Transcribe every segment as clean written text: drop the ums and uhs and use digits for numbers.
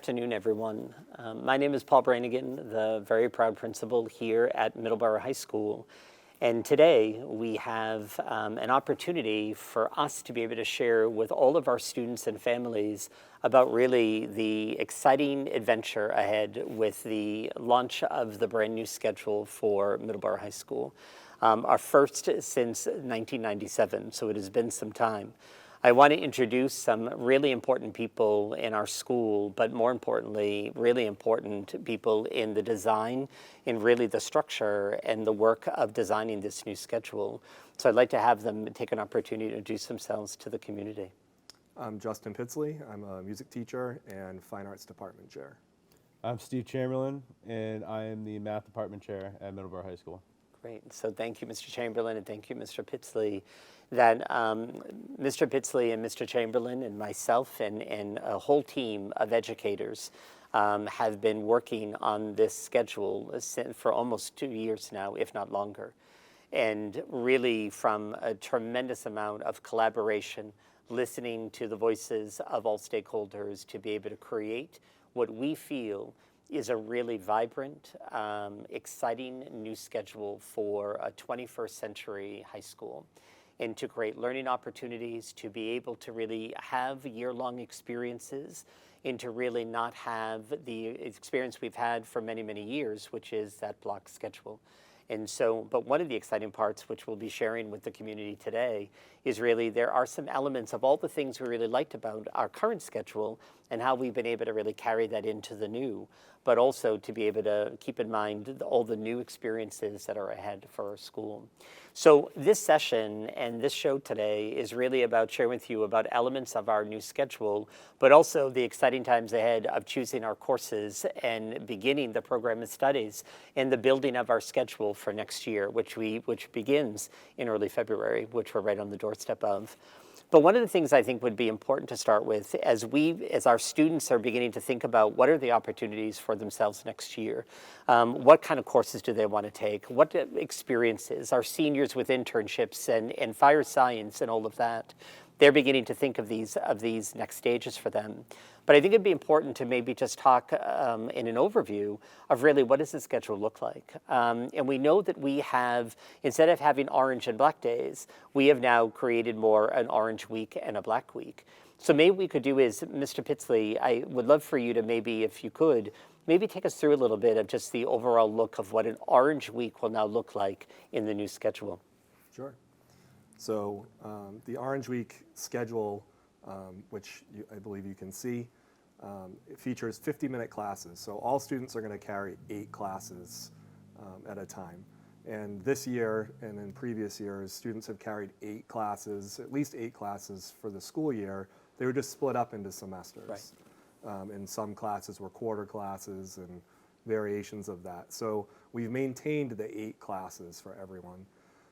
afternoon, everyone. My name is Paul Brannigan, the very proud principal here at Middleborough High School. And today we have an opportunity for us to be able to share with all of our students and families about really the exciting adventure ahead with the launch of the brand new schedule for Middleborough High School. Our first since 1997, so it has been some time. I want to introduce some really important people in our school, but more importantly, really important people in the design, in really the structure and the work of designing this new schedule. So I'd like to have them take an opportunity to introduce themselves to the community. I'm Justin Pitsley. I'm a music teacher and fine arts department chair. I'm Steve Chamberlain, and I am the math department chair at Middleborough High School. Great. So thank you, Mr. Chamberlain, and thank you, Mr. Pitsley. That Mr. Pitsley and Mr. Chamberlain and myself and a whole team of educators have been working on this schedule for almost 2 years now, if not longer. And really from a tremendous amount of collaboration, listening to the voices of all stakeholders to be able to create what we feel is a really vibrant, exciting new schedule for a 21st century high school, and to create learning opportunities, to be able to really have year-long experiences, and to really not have the experience we've had for many, many years, which is that block schedule. And so, but one of the exciting parts, which we'll be sharing with the community today, is really there are some elements of all the things we really liked about our current schedule and how we've been able to really carry that into the new, but also to be able to keep in mind all the new experiences that are ahead for our school. So this session and this show today is really about sharing with you about elements of our new schedule, but also the exciting times ahead of choosing our courses and beginning the program of studies and the building of our schedule for next year, which begins in early February, which we're right on the doorstep of. But one of the things I think would be important to start with as our students are beginning to think about what are the opportunities for themselves next year, what kind of courses do they want to take, what experiences, our seniors with internships and fire science and all of that, they're beginning to think of these next stages for them. But I think it'd be important to maybe just talk in an overview of really what does the schedule look like. And we know that we have, instead of having orange and black days, we have now created more an orange week and a black week. So maybe what we could do is, Mr. Pitsley, I would love for you to maybe, if you could, maybe take us through a little bit of just the overall look of what an orange week will now look like in the new schedule. Sure. So the Orange Week schedule, which I believe you can see, it features 50-minute classes. So all students are going to carry 8 classes at a time. And this year and in previous years, students have carried 8 classes, at least 8 classes for the school year. They were just split up into semesters. Right. And some classes were quarter classes and variations of that. So we've maintained the 8 classes for everyone.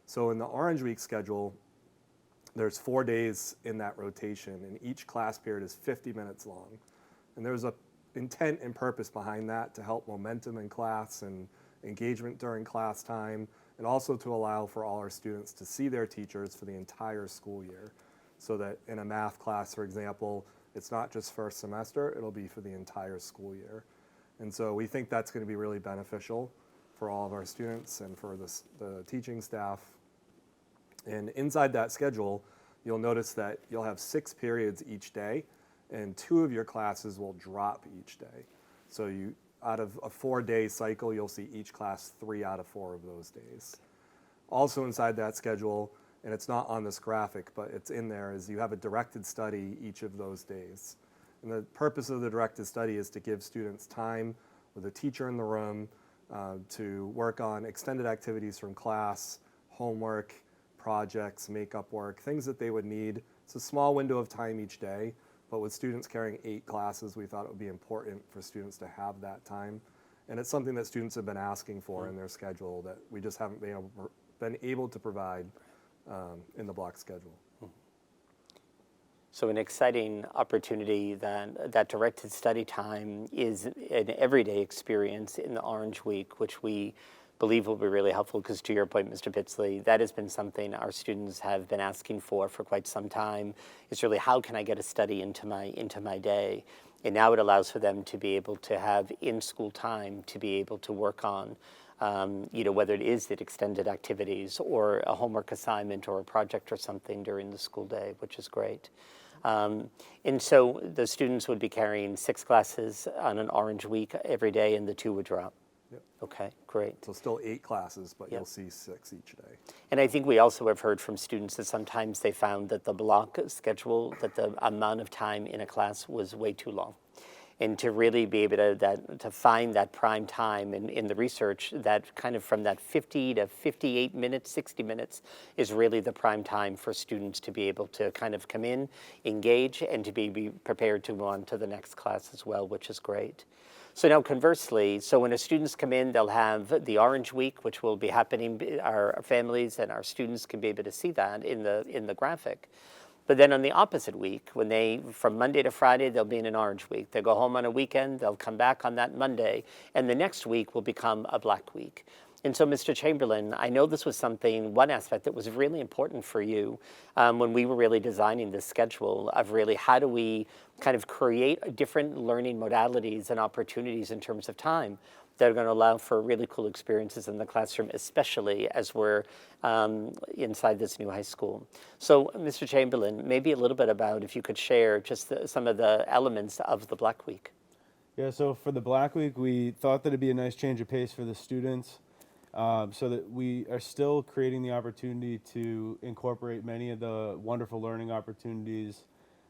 So in the Orange Week schedule, there's 4 days in that rotation, and each class period is 50 minutes long. And there's a intent and purpose behind that to help momentum in class and engagement during class time, and also to allow for all our students to see their teachers for the entire school year. So that in a math class, for example, it's not just first semester, it'll be for the entire school year. And so we think that's going to be really beneficial for all of our students and for the teaching staff. And inside that schedule, you'll notice that you'll have 6 periods each day, and 2 of your classes will drop each day. So out of a 4-day cycle, you'll see each class 3 out of 4 of those days. Also inside that schedule, and it's not on this graphic, but it's in there, is you have a directed study each of those days. And the purpose of the directed study is to give students time with a teacher in the room to work on extended activities from class, homework, projects, makeup work, things that they would need. It's a small window of time each day, but with students carrying 8 classes, we thought it would be important for students to have that time. And it's something that students have been asking for in their schedule that we just haven't been able to provide in the block schedule. So an exciting opportunity that directed study time is an everyday experience in the Orange Week, which we believe will be really helpful because, to your point, Mr. Pitsley, that has been something our students have been asking for quite some time. It's really, how can I get a study into my day? And now it allows for them to be able to have in-school time to be able to work on, whether it is the extended activities or a homework assignment or a project or something during the school day, which is great. And so the students would be carrying 6 classes on an orange week every day, and the 2 would drop. Yep. Okay, great. So still 8 classes, but Yep. you'll see 6 each day. And I think we also have heard from students that sometimes they found that the block schedule, that the amount of time in a class was way too long. And to really be able to find that prime time in the research, that kind of from that 50 to 58 minutes, 60 minutes is really the prime time for students to be able to kind of come in, engage, and to be prepared to go on to the next class as well, which is great. So now conversely, so when our students come in, they'll have the Orange Week, which will be happening. Our families and our students can be able to see that in the graphic. But then on the opposite week, from Monday to Friday, they'll be in an Orange Week. They go home on a weekend, they'll come back on that Monday, and the next week will become a Black Week. And so, Mr. Chamberlain, I know this was one aspect that was really important for you when we were really designing this schedule of really how do we kind of create different learning modalities and opportunities in terms of time that are going to allow for really cool experiences in the classroom, especially as we're inside this new high school. So, Mr. Chamberlain, maybe a little bit about if you could share just some of the elements of the Black Week. Yeah, so for the Black Week, we thought that it'd be a nice change of pace for the students, so that we are still creating the opportunity to incorporate many of the wonderful learning opportunities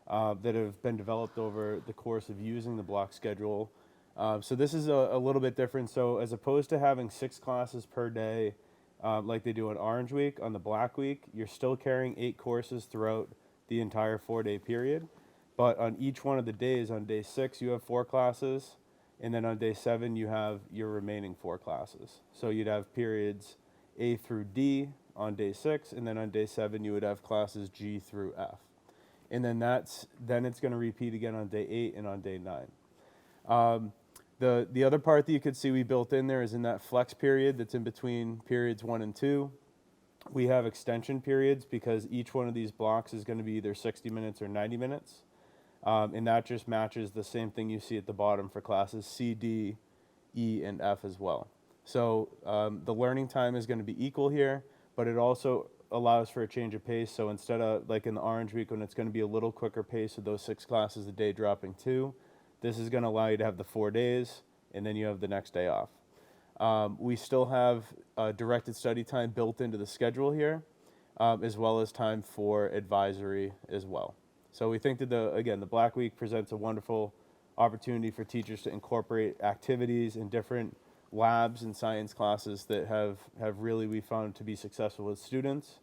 that have been developed over the course of using the block schedule. So this is a little bit different. So as opposed to having 6 classes per day like they do on Orange Week, on the Black Week, you're still carrying 8 courses throughout the entire 4-day period. But on each one of the days, on day 6, you have 4 classes. And then on day 7, you have your remaining 4 classes. So you'd have periods A through D on day 6, and then on day 7, you would have classes G through F. And then it's going to repeat again on day 8 and on day 9. The other part that you could see we built in there is in that flex period that's in between periods 1 and 2. We have extension periods because each one of these blocks is going to be either 60 minutes or 90 minutes. And that just matches the same thing you see at the bottom for classes C, D, E, and F as well. So the learning time is going to be equal here, but it also allows for a change of pace. So instead of like in the Orange Week when it's going to be a little quicker pace with those 6 classes a day dropping 2, this is going to allow you to have the 4 days, and then you have the next day off. We still have directed study time built into the schedule here, as well as time for advisory as well. So we think that the Black Week presents a wonderful opportunity for teachers to incorporate activities in different labs and science classes that have really, we found, to be successful with students.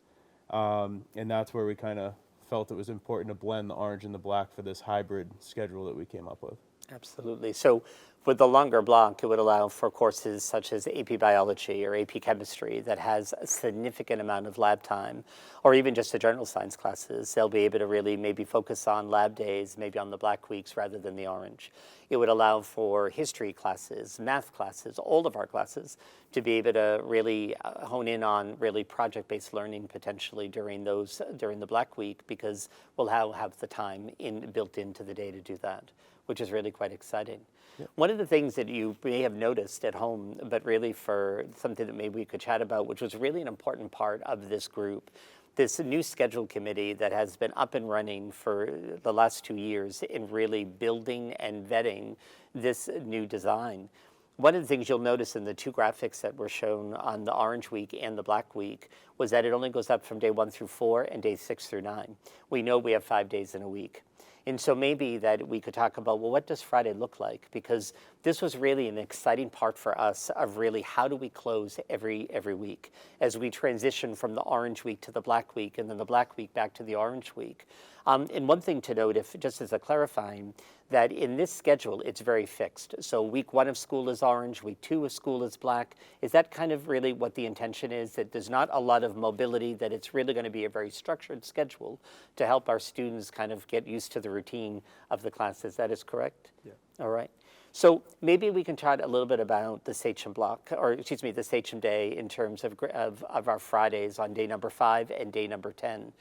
And that's where we kind of felt it was important to blend the orange and the black for this hybrid schedule that we came up with. Absolutely. So with the longer block, it would allow for courses such as AP Biology or AP Chemistry that has a significant amount of lab time, or even just the general science classes. They'll be able to really maybe focus on lab days, maybe on the Black Weeks rather than the orange. It would allow for history classes, math classes, all of our classes to be able to really hone in on really project-based learning potentially during the Black Week, because we'll have the time built into the day to do that, which is really quite exciting. Yep. One of the things that you may have noticed at home, but really for something that maybe we could chat about, which was really an important part of this group, this new schedule committee that has been up and running for the last 2 years in really building and vetting this new design. One of the things you'll notice in the 2 graphics that were shown on the Orange Week and the Black Week was that it only goes up from day 1 through 4 and day 6 through 9. We know we have 5 days in a week. And so maybe that we could talk about, well, what does Friday look like? Because this was really an exciting part for us of really how do we close every week as we transition from the Orange Week to the Black Week and then the Black Week back to the Orange Week. And one thing to note, just as a clarifying, that in this schedule, it's very fixed. So week 1 of school is orange, week 2 of school is black. Is that kind of really what the intention is, that there's not a lot of mobility, that it's really going to be a very structured schedule to help our students kind of get used to the routine of the classes? That is correct? Yeah. All right. So maybe we can chat a little bit about the Sachem block, or excuse me, the Sachem day in terms of our Fridays on day number 5 and day number 10.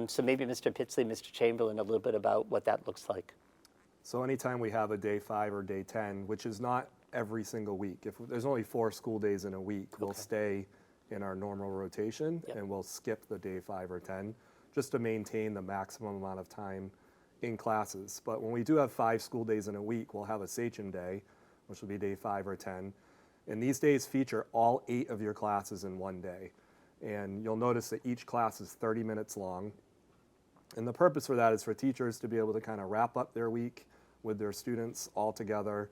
So maybe Mr. Pitsley, Mr. Chamberlain, a little bit about what that looks like. So anytime we have a day 5 or day 10, which is not every single week, if there's only 4 school days in a week, we'll stay in our normal rotation and we'll skip the day 5 or 10 just to maintain the maximum amount of time in classes. But when we do have 5 school days in a week, we'll have a Sachem day, which will be day 5 or 10. And these days feature all 8 of your classes in one day. And you'll notice that each class is 30 minutes long. And the purpose for that is for teachers to be able to kind of wrap up their week with their students all together,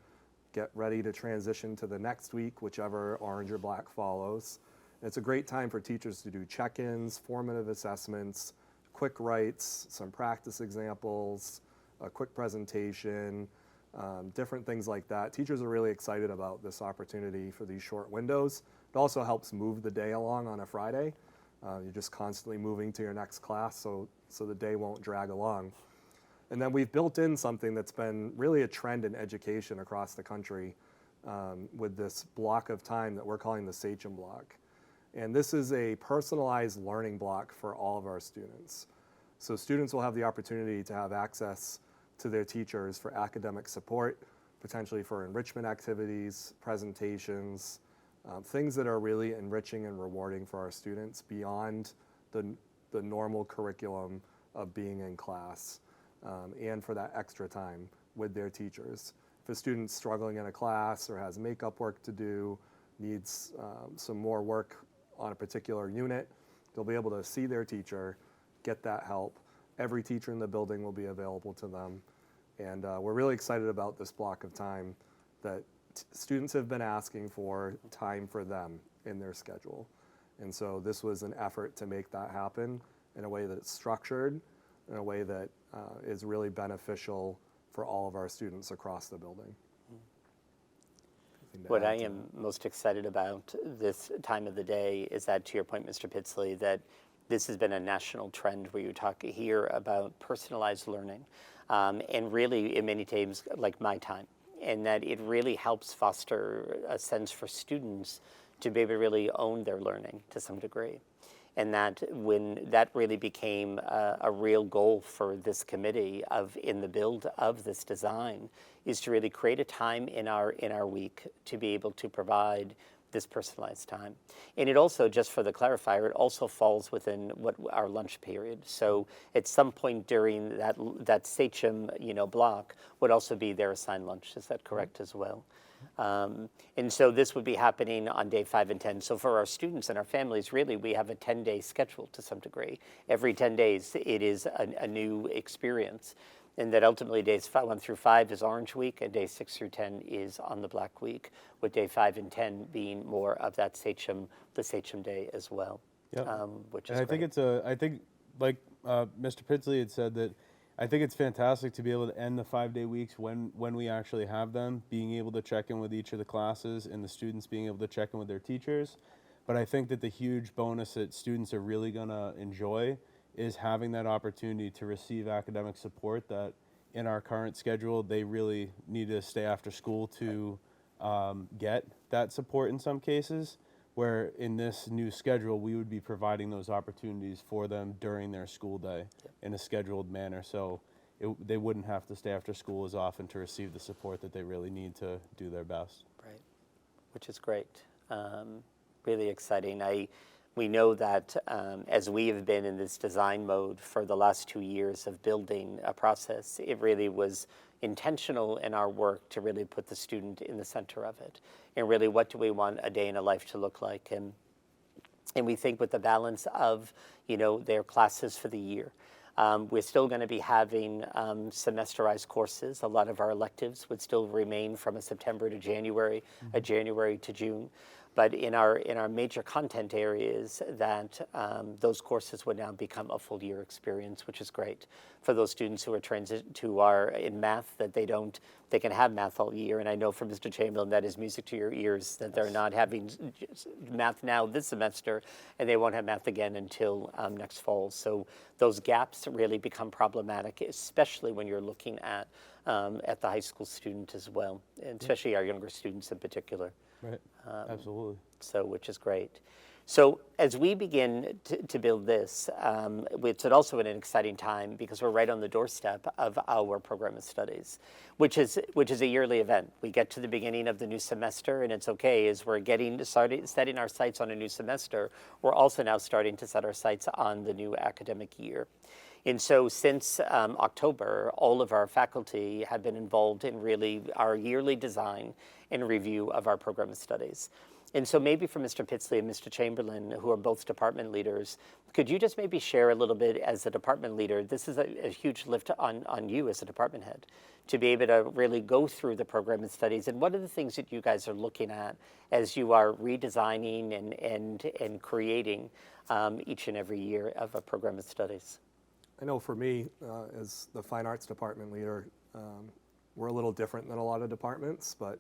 get ready to transition to the next week, whichever orange or black follows. And it's a great time for teachers to do check-ins, formative assessments, quick writes, some practice examples, a quick presentation, different things like that. Teachers are really excited about this opportunity for these short windows. It also helps move the day along on a Friday. You're just constantly moving to your next class, so the day won't drag along. And then we've built in something that's been really a trend in education across the country with this block of time that we're calling the Sachem block. And this is a personalized learning block for all of our students. So students will have the opportunity to have access to their teachers for academic support, potentially for enrichment activities, presentations, things that are really enriching and rewarding for our students beyond the normal curriculum of being in class, and for that extra time with their teachers. If a student's struggling in a class or has makeup work to do, needs some more work on a particular unit, they'll be able to see their teacher, get that help. Every teacher in the building will be available to them. And we're really excited about this block of time that students have been asking for time for them in their schedule. And so this was an effort to make that happen in a way that's structured, in a way that is really beneficial for all of our students across the building. What I am most excited about this time of the day is that, to your point, Mr. Pitsley, that this has been a national trend where you talk here about personalized learning, and really, in many times, like my time, and that it really helps foster a sense for students to be able to really own their learning to some degree. And that when that really became a real goal for this committee in the build of this design, is to really create a time in our week to be able to provide this personalized time. And it also, just for the clarifier, it also falls within what our lunch period. So at some point during that Sachem block would also be their assigned lunch. Is that correct as well? And so this would be happening on day 5 and 10. So for our students and our families, really, we have a 10-day schedule to some degree. Every 10 days, it is a new experience. And that ultimately days 1 through 5 is Orange Week, and days 6 through 10 is on the Black Week, with day 5 and 10 being more of that the Sachem day as well. Yep. Which and is I great. think I think like Mr. Pitsley had said, that I think it's fantastic to be able to end the 5-day weeks when we actually have them, being able to check in with each of the classes and the students being able to check in with their teachers. But I think that the huge bonus that students are really going to enjoy is having that opportunity to receive academic support that in our current schedule, they really need to stay after school to get that support in some cases, where in this new schedule, we would be providing those opportunities for them during their school day in a scheduled manner. So they wouldn't have to stay after school as often to receive the support that they really need to do their best. Right, which is great. Really exciting. We know that as we have been in this design mode for the last 2 years of building a process, it really was intentional in our work to really put the student in the center of it. And really, what do we want a day in a life to look like? And we think with the balance of, their classes for the year. We're still going to be having semesterized courses. A lot of our electives would still remain from a September to January, a January to June. But in our major content areas, that those courses would now become a full year experience, which is great for those students who are in math, that they can have math all year. And I know from Mr. Chamberlain that is music to your ears, that they're not having math now this semester, and they won't have math again until next fall. So those gaps really become problematic, especially when you're looking at the high school student as well, and especially our younger students in particular. Right. Absolutely. So, which is great. So as we begin to build this, it's also an exciting time because we're right on the doorstep of our program of studies, which is a yearly event. We get to the beginning of the new semester, and it's okay as we're setting our sights on a new semester. We're also now starting to set our sights on the new academic year. And so since October, all of our faculty have been involved in really our yearly design and review of our program of studies. And so maybe for Mr. Pitsley and Mr. Chamberlain, who are both department leaders, could you just maybe share a little bit as a department leader? This is a huge lift on you as a department head to be able to really go through the program of studies. And what are the things that you guys are looking at as you are redesigning and creating each and every year of a program of studies? I know for me, as the fine arts department leader, we're a little different than a lot of departments, but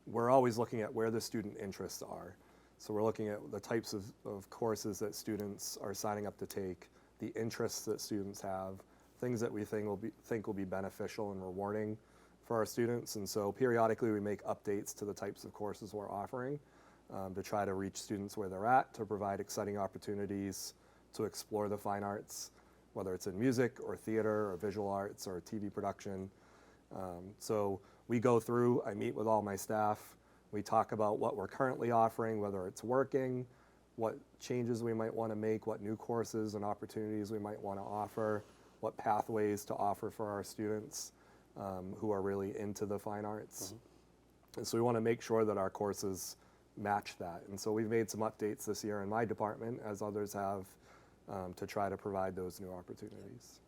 we're always looking at where the student interests are. So we're looking at the types of courses that students are signing up to take, the interests that students have, things that we think will be beneficial and rewarding for our students. And so periodically we make updates to the types of courses we're offering to try to reach students where they're at, to provide exciting opportunities to explore the fine arts, whether it's in music or theater or visual arts or TV production. So we go through, I meet with all my staff, we talk about what we're currently offering, whether it's working, what changes we might want to make, what new courses and opportunities we might want to offer, what pathways to offer for our students who are really into the fine arts. Mm-hmm. And so we want to make sure that our courses match that. And so we've made some updates this year in my department, as others have, to try to provide those new opportunities.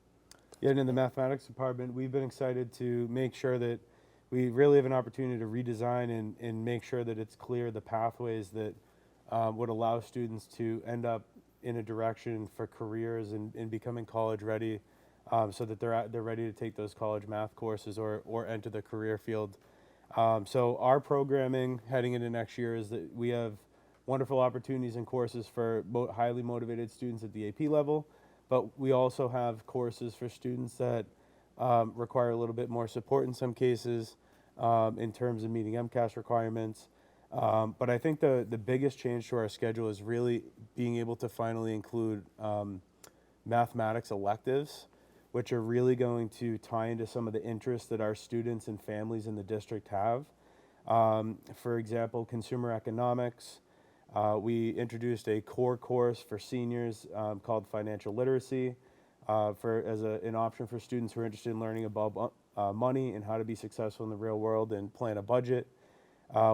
Yeah, and in the mathematics department, we've been excited to make sure that we really have an opportunity to redesign and make sure that it's clear the pathways that would allow students to end up in a direction for careers and becoming college ready, so that they're ready to take those college math courses or enter the career field. So our programming heading into next year is that we have wonderful opportunities and courses for highly motivated students at the AP level, but we also have courses for students that require a little bit more support in some cases in terms of meeting MCAS requirements. But I think the biggest change to our schedule is really being able to finally include mathematics electives, which are really going to tie into some of the interests that our students and families in the district have. For example, consumer economics. We introduced a core course for seniors called financial literacy as an option for students who are interested in learning about money and how to be successful in the real world and plan a budget.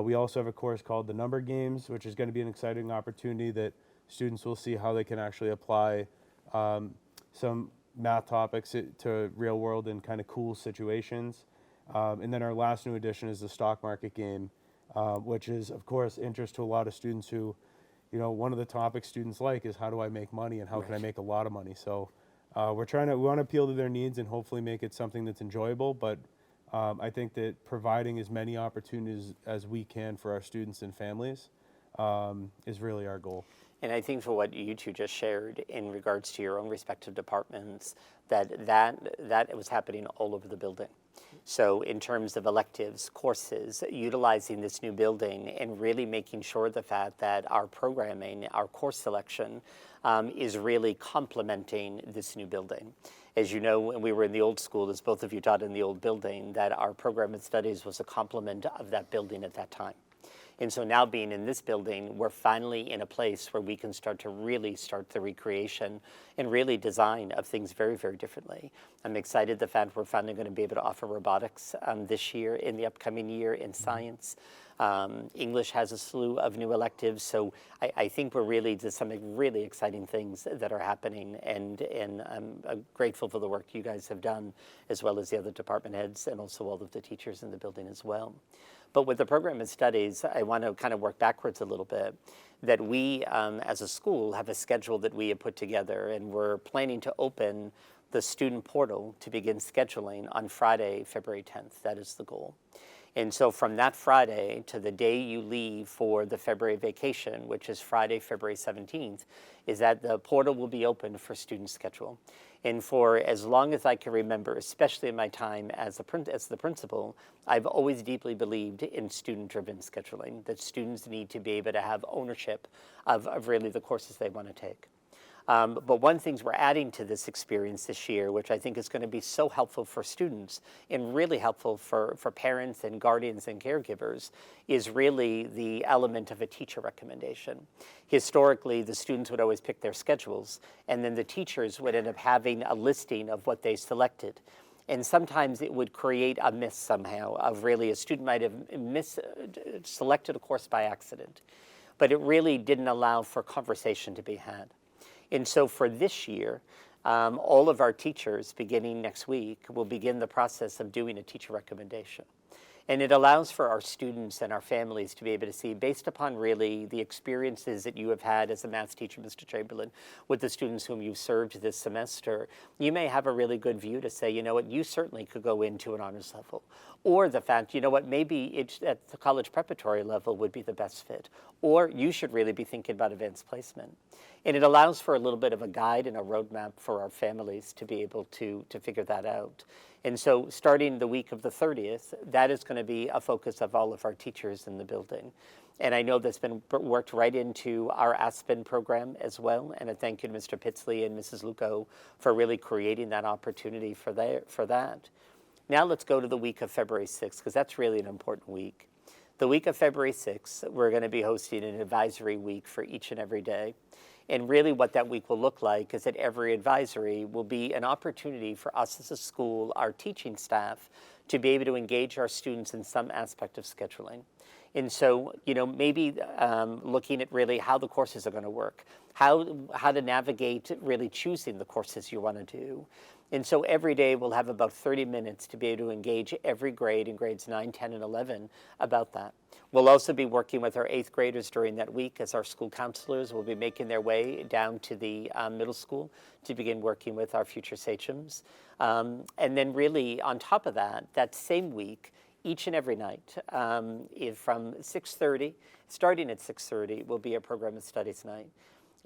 We also have a course called the number games, which is going to be an exciting opportunity that students will see how they can actually apply some math topics to real world and kind of cool situations. And then our last new addition is the stock market game, which is, of course, interest to a lot of students who, one of the topics students like is how do I make money and how can I make a lot of money? So we want to appeal to their needs and hopefully make it something that's enjoyable, but I think that providing as many opportunities as we can for our students and families is really our goal. And I think for what you two just shared in regards to your own respective departments, that was happening all over the building. So in terms of electives, courses, utilizing this new building and really making sure the fact that our programming, our course selection is really complementing this new building. As you know, when we were in the old school, as both of you taught in the old building, that our program of studies was a complement of that building at that time. And so now being in this building, we're finally in a place where we can start the recreation and really design of things very, very differently. I'm excited the fact we're finally going to be able to offer robotics this year, in the upcoming year in science. English has a slew of new electives, so I think there's some really exciting things that are happening, and I'm grateful for the work you guys have done, as well as the other department heads and also all of the teachers in the building as well. But with the program of studies, I want to kind of work backwards a little bit, that we as a school have a schedule that we have put together, and we're planning to open the student portal to begin scheduling on Friday, February 10th. That is the goal. And so from that Friday to the day you leave for the February vacation, which is Friday, February 17th, is that the portal will be open for student schedule. And for as long as I can remember, especially in my time as the principal, I've always deeply believed in student-driven scheduling, that students need to be able to have ownership of really the courses they want to take. But one thing we're adding to this experience this year, which I think is going to be so helpful for students and really helpful for parents and guardians and caregivers, is really the element of a teacher recommendation. Historically, the students would always pick their schedules, and then the teachers would end up having a listing of what they selected. And sometimes it would create a miss somehow of really a student might have selected a course by accident, but it really didn't allow for conversation to be had. And so for this year, all of our teachers, beginning next week, will begin the process of doing a teacher recommendation. And it allows for our students and our families to be able to see, based upon really the experiences that you have had as a math teacher, Mr. Chamberlain, with the students whom you've served this semester, you may have a really good view to say, you know what, you certainly could go into an honors level. Or the fact, you know what, maybe it's at the college preparatory level would be the best fit. Or you should really be thinking about advanced placement. And it allows for a little bit of a guide and a roadmap for our families to be able to figure that out. And so starting the week of the 30th, that is going to be a focus of all of our teachers in the building. And I know that's been worked right into our Aspen program as well. And I thank you to Mr. Pitsley and Mrs. Luco for really creating that opportunity for that. Now let's go to the week of February 6th, because that's really an important week. The week of February 6th, we're going to be hosting an advisory week for each and every day. And really what that week will look like is that every advisory will be an opportunity for us as a school, our teaching staff, to be able to engage our students in some aspect of scheduling. And so, you know, maybe looking at really how the courses are going to work, how to navigate really choosing the courses you want to do. And so every day we'll have about 30 minutes to be able to engage every grade in grades 9, 10, and 11 about that. We'll also be working with our 8th graders during that week as our school counselors will be making their way down to the middle school to begin working with our future Sachems. And then really on top of that, that same week, each and every night from 6:30, starting at 6:30, will be a program of studies night.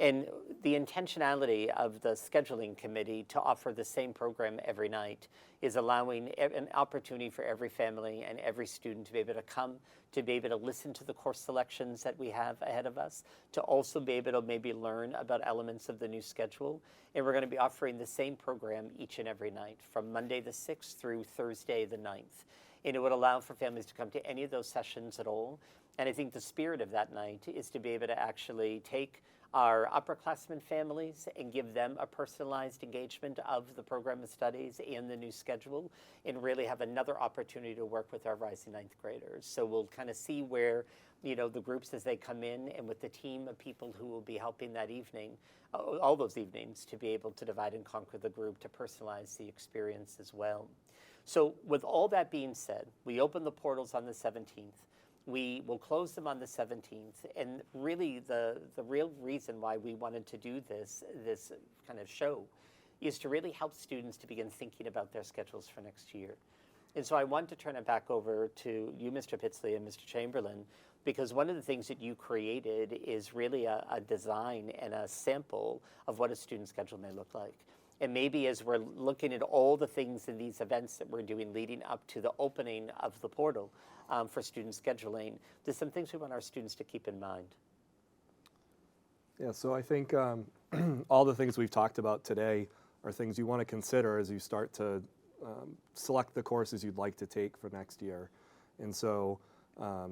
And the intentionality of the scheduling committee to offer the same program every night is allowing an opportunity for every family and every student to be able to come, to be able to listen to the course selections that we have ahead of us, to also be able to maybe learn about elements of the new schedule. And we're going to be offering the same program each and every night from Monday the 6th through Thursday the 9th. And it would allow for families to come to any of those sessions at all. And I think the spirit of that night is to be able to actually take our upperclassmen families and give them a personalized engagement of the program of studies and the new schedule, and really have another opportunity to work with our rising 9th graders. So we'll kind of see where, you know, the groups as they come in, and with the team of people who will be helping that evening, all those evenings, to be able to divide and conquer the group to personalize the experience as well. So with all that being said, we open the portals on the 17th. We will close them on the 17th, and really the real reason why we wanted to do this kind of show is to really help students to begin thinking about their schedules for next year. And so I want to turn it back over to you, Mr. Pitsley and Mr. Chamberlain, because one of the things that you created is really a design and a sample of what a student schedule may look like. And maybe as we're looking at all the things in these events that we're doing leading up to the opening of the portal for student scheduling, there's some things we want our students to keep in mind. Yeah, so I think all the things we've talked about today are things you want to consider as you start to select the courses you'd like to take for next year. And so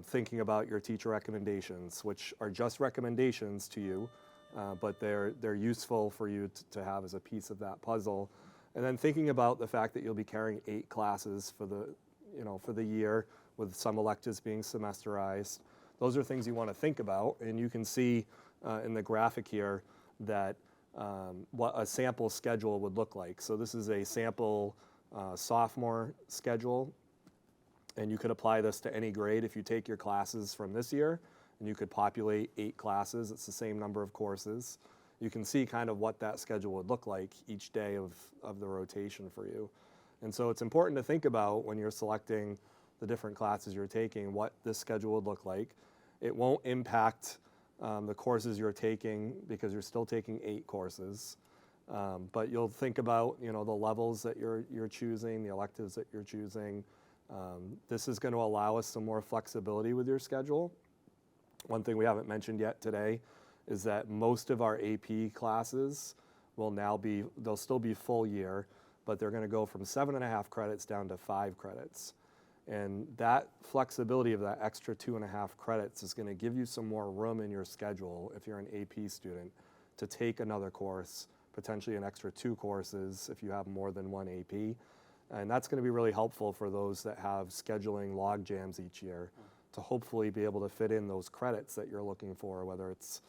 thinking about your teacher recommendations, which are just recommendations to you, but they're useful for you to have as a piece of that puzzle. And then thinking about the fact that you'll be carrying 8 classes for the year, with some electives being semesterized. Those are things you want to think about, and you can see in the graphic here that what a sample schedule would look like. So this is a sample sophomore schedule, and you could apply this to any grade if you take your classes from this year, and you could populate 8 classes. It's the same number of courses. You can see kind of what that schedule would look like each day of the rotation for you. And so it's important to think about when you're selecting the different classes you're taking, what this schedule would look like. It won't impact the courses you're taking because you're still taking 8 courses. But you'll think about, the levels that you're choosing, the electives that you're choosing. This is going to allow us some more flexibility with your schedule. One thing we haven't mentioned yet today is that most of our AP classes will now they'll still be full year, but they're going to go from 7.5 credits down to 5 credits. And that flexibility of that extra 2.5 credits is going to give you some more room in your schedule if you're an AP student to take another course, potentially an extra 2 courses if you have more than one AP. And that's going to be really helpful for those that have scheduling log jams each year to hopefully be able to fit in those credits that you're looking for, whether it's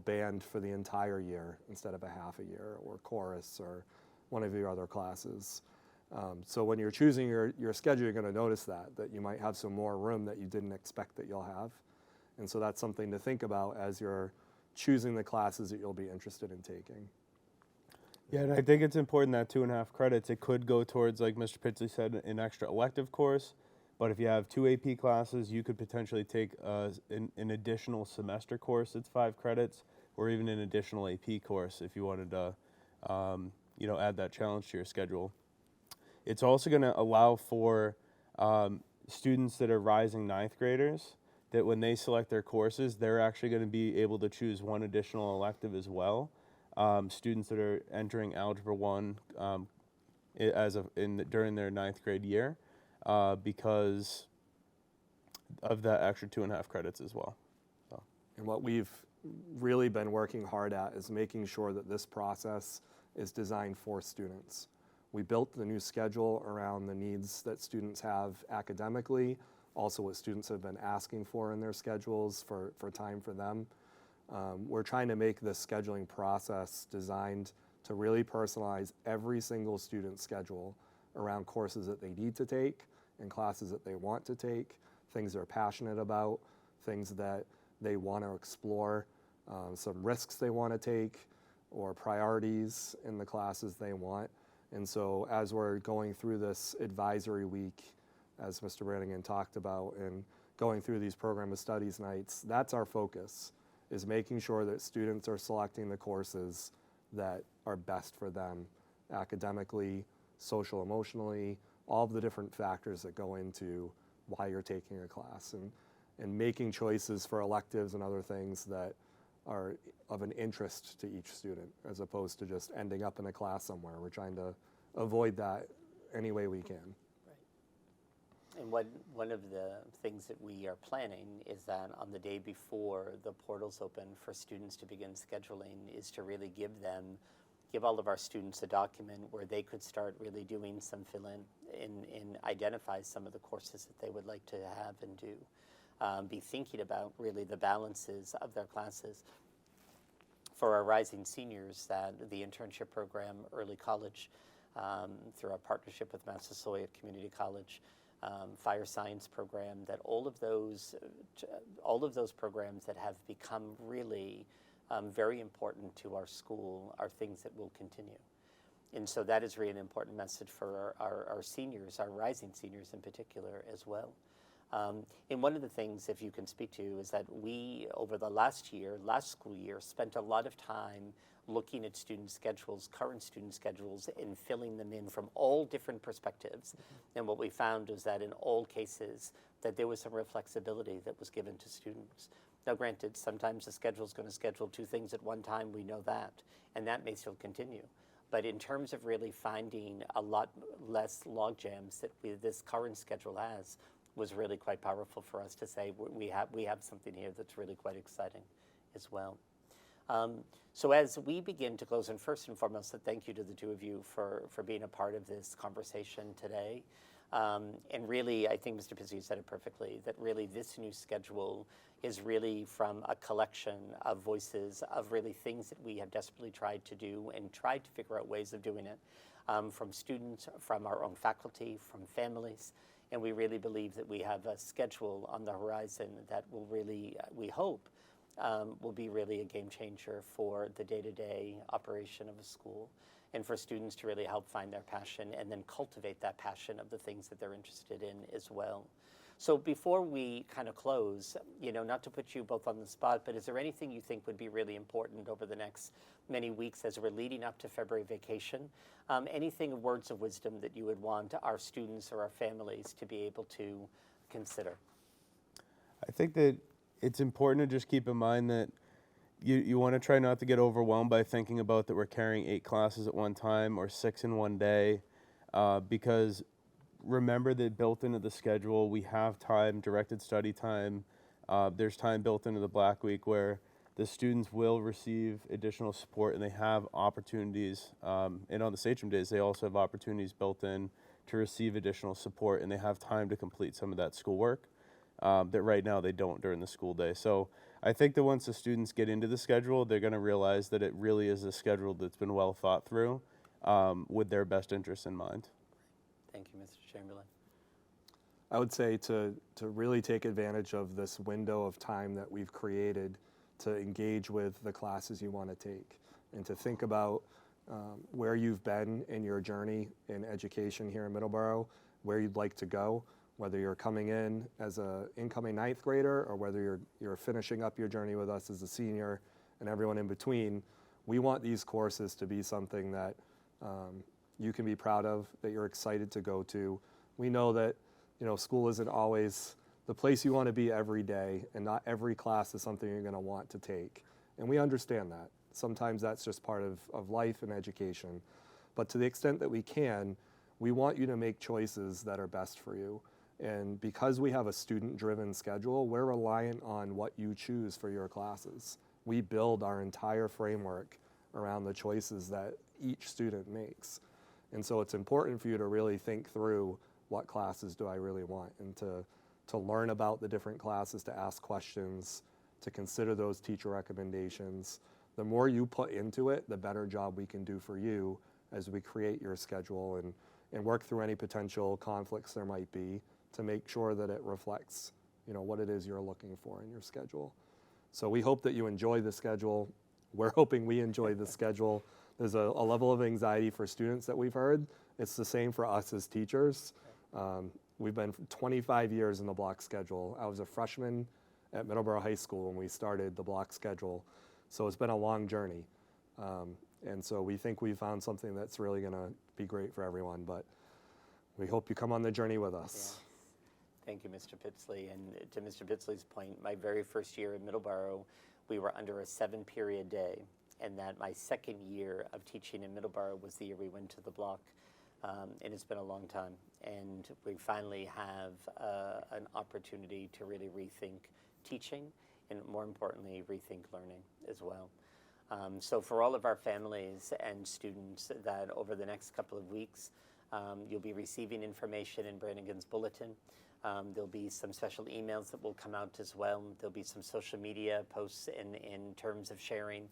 band for the entire year instead of a half a year, or chorus, or one of your other classes. So when you're choosing your schedule, you're going to notice that you might have some more room that you didn't expect that you'll have. And so that's something to think about as you're choosing the classes that you'll be interested in taking. Yeah, and I think it's important that 2.5 credits, it could go towards, like Mr. Pitsley said, an extra elective course. But if you have 2 AP classes, you could potentially take an additional semester course that's 5 credits, or even an additional AP course if you wanted to, add that challenge to your schedule. It's also going to allow for students that are rising 9th graders that when they select their courses, they're actually going to be able to choose one additional elective as well. Students that are entering Algebra 1 during their 9th grade year. Because of that extra 2.5 credits as well. So. And what we've really been working hard at is making sure that this process is designed for students. We built the new schedule around the needs that students have academically, also what students have been asking for in their schedules for time for them. We're trying to make this scheduling process designed to really personalize every single student's schedule around courses that they need to take and classes that they want to take, things they're passionate about, things that they want to explore, some risks they want to take, or priorities in the classes they want. And so as we're going through this advisory week, as Mr. Brannigan talked about, and going through these program of studies nights, that's our focus, is making sure that students are selecting the courses that are best for them academically, social, emotionally, all of the different factors that go into why you're taking a class, and making choices for electives and other things that are of an interest to each student, as opposed to just ending up in a class somewhere. We're trying to avoid that any way we can. Right. And one of the things that we are planning is that on the day before the portals open for students to begin scheduling is to really give all of our students a document where they could start really doing some fill-in and identify some of the courses that they would like to have and do. Be thinking about really the balances of their classes. For our rising seniors, that the internship program, early college, through our partnership with Massasoit Community College, fire science program, that all of those programs that have become really very important to our school are things that will continue. And so that is really an important message for our seniors, our rising seniors in particular as well. And one of the things, if you can speak to, is that we, over the last school year, spent a lot of time looking at student schedules, current student schedules, and filling them in from all different perspectives. Mm-hmm. And what we found was that in all cases, that there was some real flexibility that was given to students. Now, granted, sometimes the schedule is going to schedule 2 things at one time, we know that, and that may still continue. But in terms of really finding a lot less log jams that this current schedule has, was really quite powerful for us to say we have something here that's really quite exciting as well. So as we begin to close, and first and foremost, thank you to the 2 of you for being a part of this conversation today. And really, I think Mr. Pitsley said it perfectly, that really this new schedule is really from a collection of voices of really things that we have desperately tried to do and tried to figure out ways of doing it, from students, from our own faculty, from families. And we really believe that we have a schedule on the horizon that will really, we hope, will be really a game changer for the day-to-day operation of a school. and for students to really help find their passion and then cultivate that passion of the things that they're interested in as well. So before we kind of close, not to put you both on the spot, but is there anything you think would be really important over the next many weeks as we're leading up to February vacation? Anything, words of wisdom that you would want our students or our families to be able to consider? I think that it's important to just keep in mind that you want to try not to get overwhelmed by thinking about that we're carrying 8 classes at one time or 6 in one day, because remember that built into the schedule, we have time, directed study time. There's time built into the Black Week where the students will receive additional support and they have opportunities. And on the Sachem days, they also have opportunities built in to receive additional support, and they have time to complete some of that schoolwork that right now they don't during the school day. So I think that once the students get into the schedule, they're going to realize that it really is a schedule that's been well thought through with their best interests in mind. Thank you, Mr. Chamberlain. I would say to really take advantage of this window of time that we've created to engage with the classes you want to take, and to think about where you've been in your journey in education here in Middleborough, where you'd like to go, whether you're coming in as an incoming 9th grader or whether you're finishing up your journey with us as a senior, and everyone in between. We want these courses to be something that you can be proud of, that you're excited to go to. We know that school isn't always the place you want to be every day, and not every class is something you're going to want to take. And we understand that. Sometimes that's just part of life and education. But to the extent that we can, we want you to make choices that are best for you. And because we have a student-driven schedule, we're reliant on what you choose for your classes. We build our entire framework around the choices that each student makes. And so it's important for you to really think through, what classes do I really want, and to learn about the different classes, to ask questions, to consider those teacher recommendations. The more you put into it, the better job we can do for you as we create your schedule and work through any potential conflicts there might be to make sure that it reflects what it is you're looking for in your schedule. So we hope that you enjoy the schedule. We're hoping we enjoy the schedule. There's a level of anxiety for students that we've heard. It's the same for us as teachers. We've been 25 years in the block schedule. I was a freshman at Middleborough High School when we started the block schedule. So it's been a long journey. And so we think we found something that's really going to be great for everyone. But we hope you come on the journey with us. Yeah. Thank you, Mr. Pitsley. And to Mr. Pitsley's point, my very first year in Middleborough, we were under a 7-period day. And that my second year of teaching in Middleborough was the year we went to the block. And it's been a long time. And we finally have an opportunity to really rethink teaching, and more importantly, rethink learning as well. So for all of our families and students, that over the next couple of weeks, you'll be receiving information in Brannigan's bulletin. There'll be some special emails that will come out as well. There'll be some social media posts in terms of sharing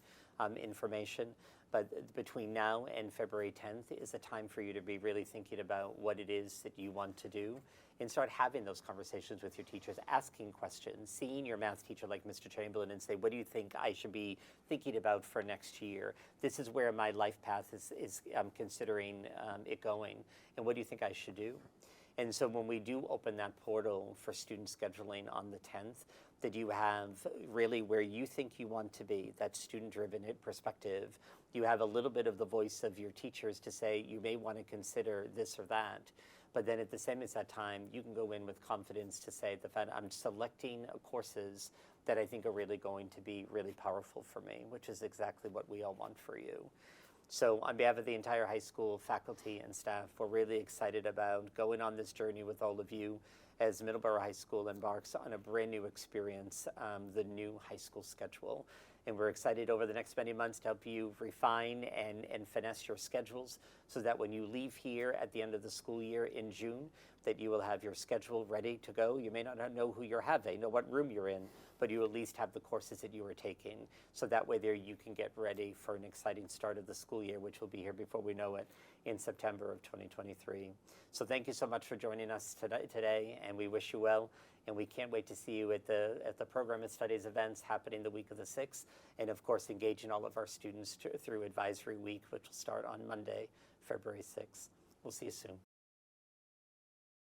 information. But between now and February 10th is a time for you to be really thinking about what it is that you want to do, and start having those conversations with your teachers, asking questions, seeing your math teacher like Mr. Chamberlain and say, what do you think I should be thinking about for next year? This is where my life path is considering it going, and what do you think I should do? And so when we do open that portal for student scheduling on the 10th, that you have really where you think you want to be, that student-driven perspective. You have a little bit of the voice of your teachers to say you may want to consider this or that. But then at the same exact time, you can go in with confidence to say that I'm selecting courses that I think are really going to be really powerful for me, which is exactly what we all want for you. So on behalf of the entire high school faculty and staff, we're really excited about going on this journey with all of you as Middleborough High School embarks on a brand new experience, the new high school schedule. And we're excited over the next many months to help you refine and finesse your schedules so that when you leave here at the end of the school year in June, that you will have your schedule ready to go. You may not know who you're having, know what room you're in, but you at least have the courses that you are taking. So that way there you can get ready for an exciting start of the school year, which will be here before we know it. in September of 2023. So thank you so much for joining us today, and we wish you well. And we can't wait to see you at the Program of Studies events happening the week of the 6th, and of course engaging all of our students through Advisory Week, which will start on Monday, February 6th. We'll see you soon.